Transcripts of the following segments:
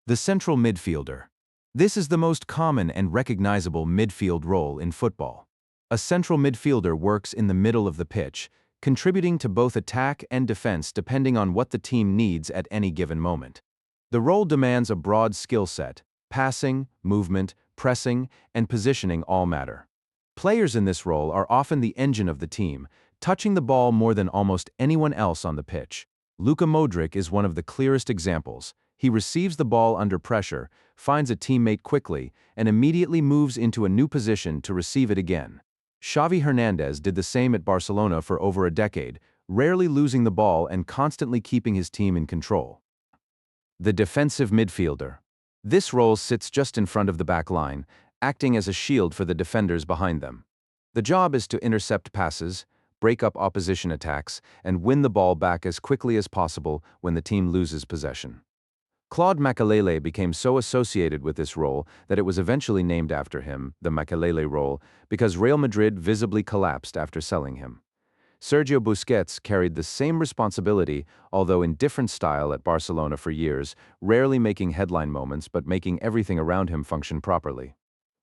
The central midfielder. This is the most common and recognizable midfield role in football. A central midfielder works in the middle of the pitch, contributing to both attack and defense depending on what the team needs at any given moment. The role demands a broad skill set. Passing, movement, pressing, and positioning all matter. Players in this role are often the engine of the team, touching the ball more than almost anyone else on the pitch. Luka Modrić is one of the clearest examples. He receives the ball under pressure, finds a teammate quickly, and immediately moves into a new position to receive it again. Xavi Hernandez did the same at Barcelona for over a decade, rarely losing the ball and constantly keeping his team in control. The defensive midfielder. This role sits just in front of the back line, acting as a shield for the defenders behind them. The job is to intercept passes, break up opposition attacks, and win the ball back as quickly as possible when the team loses possession. Makélélé became so associated with this role that it was eventually named after him, the Makélélé role, because Real Madrid visibly collapsed after selling him. Sergio Busquets carried the same responsibility, although in different style at Barcelona for years, rarely making headline moments but making everything around him function properly.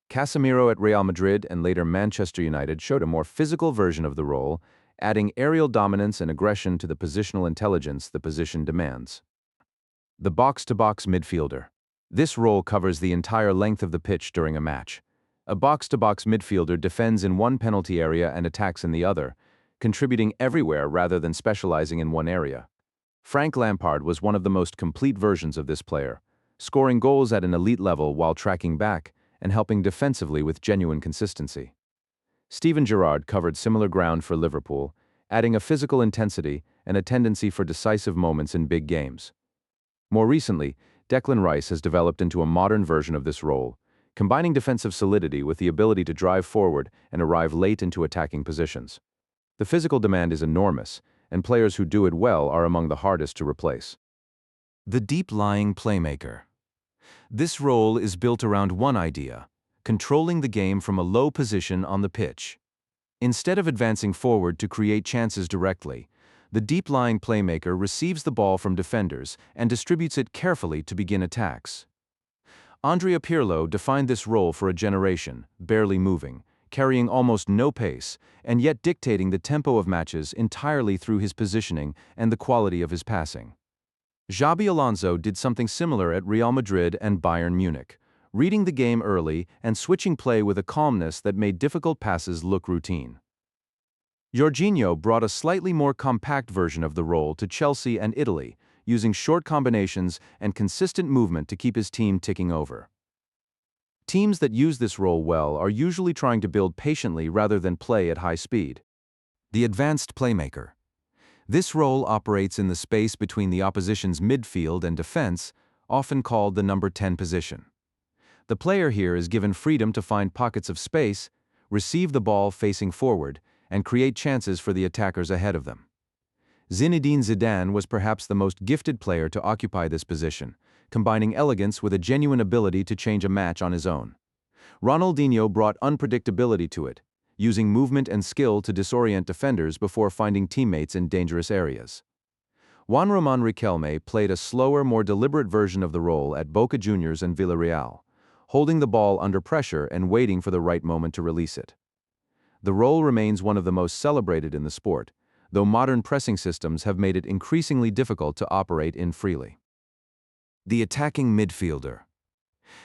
Casemiro at Real Madrid and later Manchester United showed a more physical version of the role, adding aerial dominance and aggression to the positional intelligence the position demands. The box-to-box midfielder. This role covers the entire length of the pitch during a match. A box-to-box midfielder defends in one penalty area and attacks in the other, contributing everywhere rather than specializing in one area. Frank Lampard was one of the most complete versions of this player, scoring goals at an elite level while tracking back and helping defensively with genuine consistency. Steven Gerrard covered similar ground for Liverpool, adding a physical intensity and a tendency for decisive moments in big games. More recently, Declan Rice has developed into a modern version of this role, combining defensive solidity with the ability to drive forward and arrive late into attacking positions. The physical demand is enormous, and players who do it well are among the hardest to replace. The deep-lying playmaker. This role is built around one idea: controlling the game from a low position on the pitch. Instead of advancing forward to create chances directly, the deep-lying playmaker receives the ball from defenders and distributes it carefully to begin attacks. Andrea Pirlo defined this role for a generation, barely moving, carrying almost no pace, and yet dictating the tempo of matches entirely through his positioning and the quality of his passing. Xabi Alonso did something similar at Real Madrid and Bayern Munich, reading the game early and switching play with a calmness that made difficult passes look routine. Jorginho brought a slightly more compact version of the role to Chelsea and Italy, using short combinations and consistent movement to keep his team ticking over. Teams that use this role well are usually trying to build patiently rather than play at high speed. The advanced playmaker. This role operates in the space between the opposition's midfield and defense, often called the number 10 position. The player here is given freedom to find pockets of space, receive the ball facing forward, and create chances for the attackers ahead of them. Zinedine Zidane was perhaps the most gifted player to occupy this position, combining elegance with a genuine ability to change a match on his own. Ronaldinho brought unpredictability to it, using movement and skill to disorient defenders before finding teammates in dangerous areas. Juan Román Riquelme played a slower, more deliberate version of the role at Boca Juniors and Villarreal, holding the ball under pressure and waiting for the right moment to release it. The role remains one of the most celebrated in the sport, though modern pressing systems have made it increasingly difficult to operate in freely. The attacking midfielder.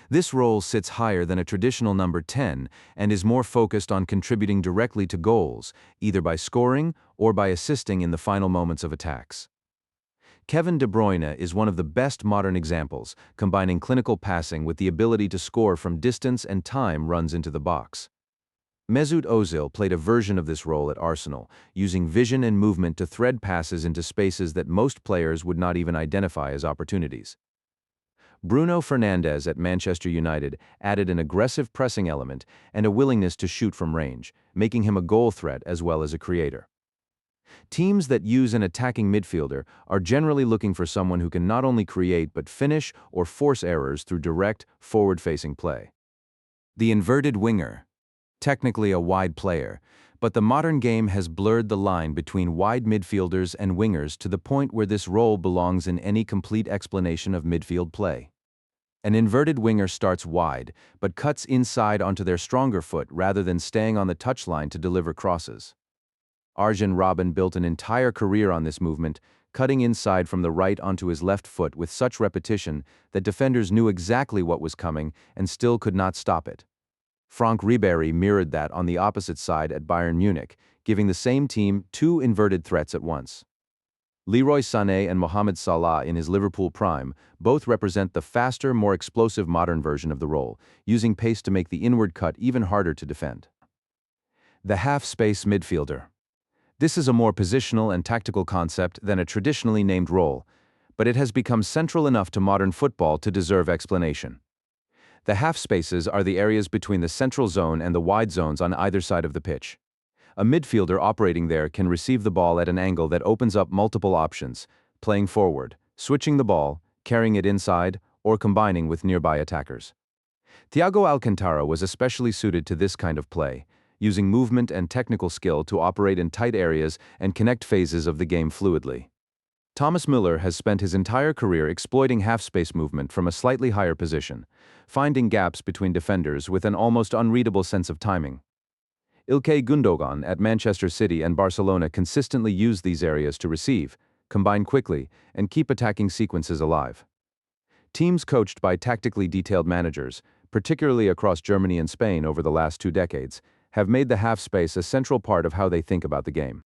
This role sits higher than a traditional number 10 and is more focused on contributing directly to goals, either by scoring or by assisting in the final moments of attacks. Kevin De Bruyne is one of the best modern examples, combining clinical passing with the ability to score from distance and time runs into the box. Mesut Ozil played a version of this role at Arsenal, using vision and movement to thread passes into spaces that most players would not even identify as opportunities. Bruno Fernandes at Manchester United added an aggressive pressing element and a willingness to shoot from range, making him a goal threat as well as a creator. Teams that use an attacking midfielder are generally looking for someone who can not only create but finish or force errors through direct, forward-facing play. The inverted winger. Technically a wide player, but the modern game has blurred the line between wide midfielders and wingers to the point where this role belongs in any complete explanation of midfield play. An inverted winger starts wide, but cuts inside onto their stronger foot rather than staying on the touchline to deliver crosses. Arjen Robben built an entire career on this movement, cutting inside from the right onto his left foot with such repetition that defenders knew exactly what was coming and still could not stop it. Franck Ribéry mirrored that on the opposite side at Bayern Munich, giving the same team two inverted threats at once. Leroy Sané and Mohamed Salah in his Liverpool prime both represent the faster, more explosive modern version of the role, using pace to make the inward cut even harder to defend. The half-space midfielder. This is a more positional and tactical concept than a traditionally named role, but it has become central enough to modern football to deserve explanation. The half spaces are the areas between the central zone and the wide zones on either side of the pitch. A midfielder operating there can receive the ball at an angle that opens up multiple options, playing forward, switching the ball, carrying it inside, or combining with nearby attackers. Thiago Alcantara was especially suited to this kind of play, using movement and technical skill to operate in tight areas and connect phases of the game fluidly. Thomas Müller has spent his entire career exploiting half-space movement from a slightly higher position, finding gaps between defenders with an almost unreadable sense of timing. Ilkay Gundogan at Manchester City and Barcelona consistently use these areas to receive, combine quickly, and keep attacking sequences alive. Teams coached by tactically detailed managers, particularly across Germany and Spain over the last 2 decades, have made the half space a central part of how they think about the game.